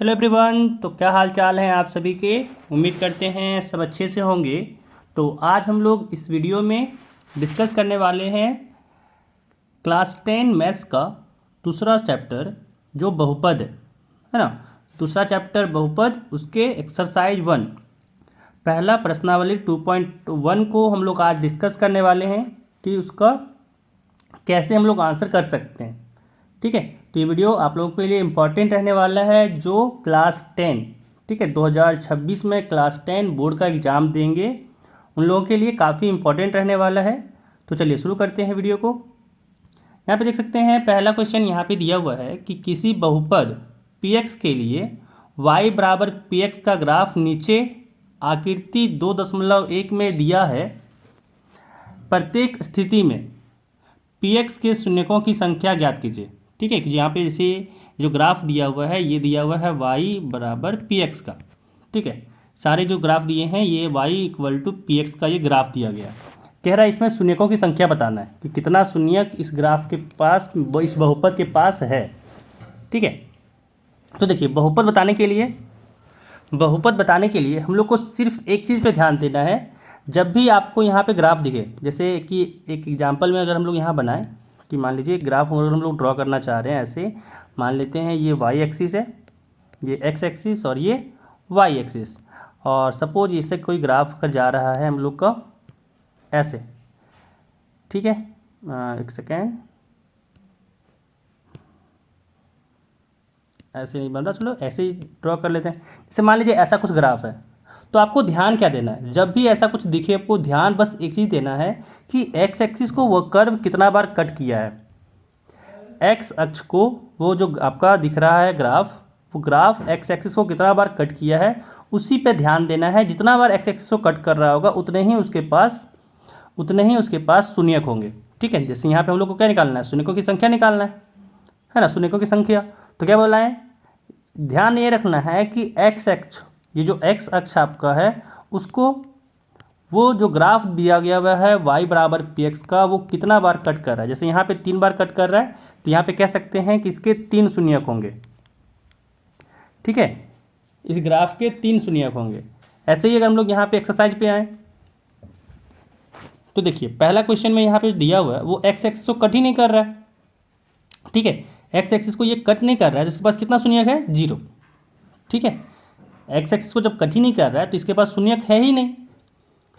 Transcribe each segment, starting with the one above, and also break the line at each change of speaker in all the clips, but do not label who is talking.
Hello everyone. तो क्या हाल चाल है आप सभी के। उम्मीद करते हैं सब अच्छे से होंगे। तो आज हम लोग इस वीडियो में डिस्कस करने वाले हैं क्लास 10 मैथ्स का दूसरा चैप्टर जो बहुपद है ना। दूसरा चैप्टर बहुपद, उसके एक्सरसाइज 1 पहला प्रश्नावली 2.1 को हम लोग आज डिस्कस करने वाले हैं कि उसका कैसे हम लोग आंसर कर सकते हैं। ठीक है, तो ये वीडियो आप लोगों के लिए इम्पॉर्टेंट रहने वाला है जो क्लास 10, ठीक है, 2026 में क्लास 10 बोर्ड का एग्ज़ाम देंगे उन लोगों के लिए काफ़ी इम्पॉर्टेंट रहने वाला है। तो चलिए शुरू करते हैं वीडियो को। यहाँ पे देख सकते हैं पहला क्वेश्चन यहाँ पे दिया हुआ है कि किसी बहुपद px के लिए y बराबर px का ग्राफ नीचे आकृति 2.1 में दिया है। प्रत्येक स्थिति में px के शून्यकों की संख्या ज्ञात कीजिए। ठीक है, यहाँ पे जैसे जो ग्राफ दिया हुआ है ये दिया हुआ है y बराबर px का। ठीक है, सारे जो ग्राफ दिए हैं ये y इक्वल टू px का ये ग्राफ दिया गया है। कह रहा है इसमें शून्यकों की संख्या बताना है कि कितना शून्यक इस ग्राफ के पास, इस बहुपद के पास है। ठीक है, तो देखिए बहुपद बताने के लिए हम लोग को सिर्फ एक चीज़ पे ध्यान देना है। जब भी आपको यहाँ पे ग्राफ दिखे, जैसे कि एक एग्जांपल में अगर हम लोग यहाँ बनाएं कि मान लीजिए ग्राफ अगर हम लोग ड्रॉ करना चाह रहे हैं, ऐसे मान लेते हैं ये y एक्सिस है, ये x एक्सिस और ये y एक्सिस, और सपोज इससे कोई ग्राफ कर जा रहा है हम लोग का ऐसे। ठीक है, एक सेकेंड, ऐसे नहीं बन रहा, चलो ऐसे ही ड्रॉ कर लेते हैं। जैसे मान लीजिए ऐसा कुछ ग्राफ है, तो आपको ध्यान क्या देना है, जब भी ऐसा कुछ दिखे आपको ध्यान बस एक चीज़ देना है कि एक्स एक्सिस को वो कर्व कितना बार कट किया है। एक्स अक्ष को, वो जो आपका दिख रहा है ग्राफ, वो ग्राफ एक्स एक्सिस को कितना बार कट किया है उसी पे ध्यान देना है। जितना बार एक्स एक्सिस को कट कर रहा होगा उतने ही उसके पास शून्यक होंगे। ठीक है, जैसे यहाँ पे हम लोग को क्या निकालना है, शून्यकों की संख्या निकालना है ना, शून्यकों की संख्या। तो क्या बोला है, ध्यान ये रखना है कि एक्स अक्ष, ये जो एक्स अक्ष आपका है उसको, वो जो ग्राफ दिया गया हुआ है y बराबर px का, वो कितना बार कट कर रहा है। जैसे यहाँ पे 3 बार कट कर रहा है तो यहाँ पे कह सकते हैं कि इसके 3 शून्यक होंगे। ठीक है, इस ग्राफ के 3 शून्यक होंगे। ऐसे ही अगर हम लोग यहाँ पे एक्सरसाइज पे आए तो देखिए पहला क्वेश्चन में यहाँ पे दिया हुआ है वो एक्स एक्सिस को कट ही नहीं कर रहा है। ठीक है, एक्स एक्सिस को ये कट नहीं कर रहा है तो इसके पास कितना शून्यक है, 0। ठीक है, एक्स एक्सिस को जब कट ही नहीं कर रहा है तो इसके पास शून्यक है ही नहीं।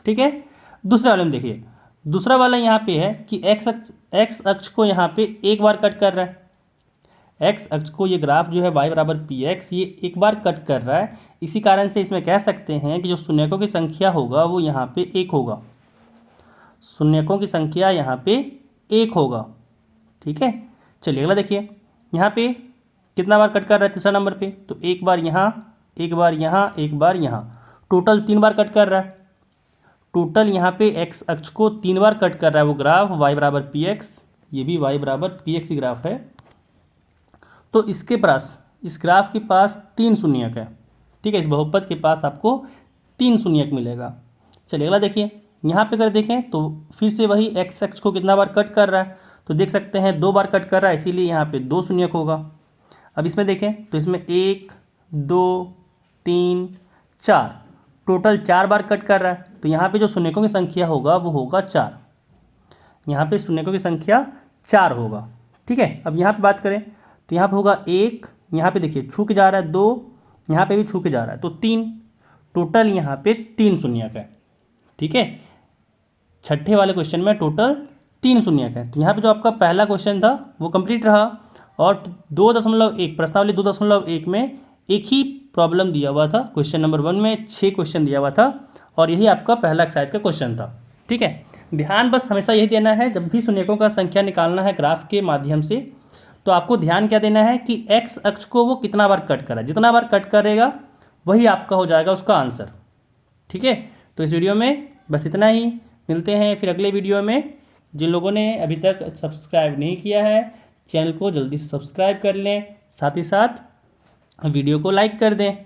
ठीक है, दूसरे वाले में देखिए, दूसरा वाला यहाँ पे है कि एक्स अक्ष को यहाँ पे एक बार कट कर रहा है। एक्स अक्ष को ये ग्राफ जो है y बराबर px ये एक बार कट कर रहा है। इसी कारण से इसमें कह सकते हैं कि जो शून्यकों की संख्या होगा वो यहाँ पे 1 होगा। शून्यकों की संख्या यहाँ पे 1 होगा। ठीक है, चलिए अगला देखिए, यहाँ पे कितना बार कट कर रहा है तीसरा नंबर पे, तो एक बार यहाँ, एक बार यहाँ, एक बार यहाँ, टोटल 3 बार कट कर रहा है। टोटल यहाँ पे एक्स अक्ष को 3 बार कट कर रहा है वो ग्राफ y बराबर px, ये भी y बराबर px की ग्राफ है। तो इसके पास, इस ग्राफ के पास 3 शून्यक है। ठीक है, इस बहुपद के पास आपको 3 शून्यक मिलेगा। चलिए अगला देखिए, यहाँ पे अगर देखें तो फिर से वही एक्स अक्ष को कितना बार कट कर रहा है, तो देख सकते हैं 2 बार कट कर रहा है, इसीलिए यहाँ पे 2 शून्यक होगा। अब इसमें देखें तो इसमें 1 2 3 4, टोटल 4 बार कट कर रहा है, तो यहाँ पे जो शून्यकों की संख्या होगा वो होगा 4। यहाँ पे शून्यकों की संख्या 4 होगा। ठीक है, अब यहाँ पे बात करें तो यहाँ पे होगा 1, यहाँ पे देखिए छू के जा रहा है 2, यहाँ पे भी छू के जा रहा है तो 3, टोटल यहाँ पे 3 शून्यक है। ठीक है, छठे वाले क्वेश्चन में टोटल 3 शून्यक है। तो यहाँ पे जो आपका पहला क्वेश्चन था वो कंप्लीट रहा, और 2.1 प्रश्नावली 2.1 में एक ही प्रॉब्लम दिया हुआ था। क्वेश्चन नंबर 1 में 6 क्वेश्चन दिया हुआ था और यही आपका पहला एक्सरसाइज का क्वेश्चन था। ठीक है, ध्यान बस हमेशा यही देना है, जब भी शून्यकों का संख्या निकालना है ग्राफ के माध्यम से, तो आपको ध्यान क्या देना है कि एक्स अक्ष को वो कितना बार कट करा, जितना बार कट करेगा वही आपका हो जाएगा उसका आंसर। ठीक है, तो इस वीडियो में बस इतना ही, मिलते हैं फिर अगले वीडियो में। जिन लोगों ने अभी तक सब्सक्राइब नहीं किया है चैनल को जल्दी से सब्सक्राइब कर लें, साथ ही साथ वीडियो को लाइक कर दें।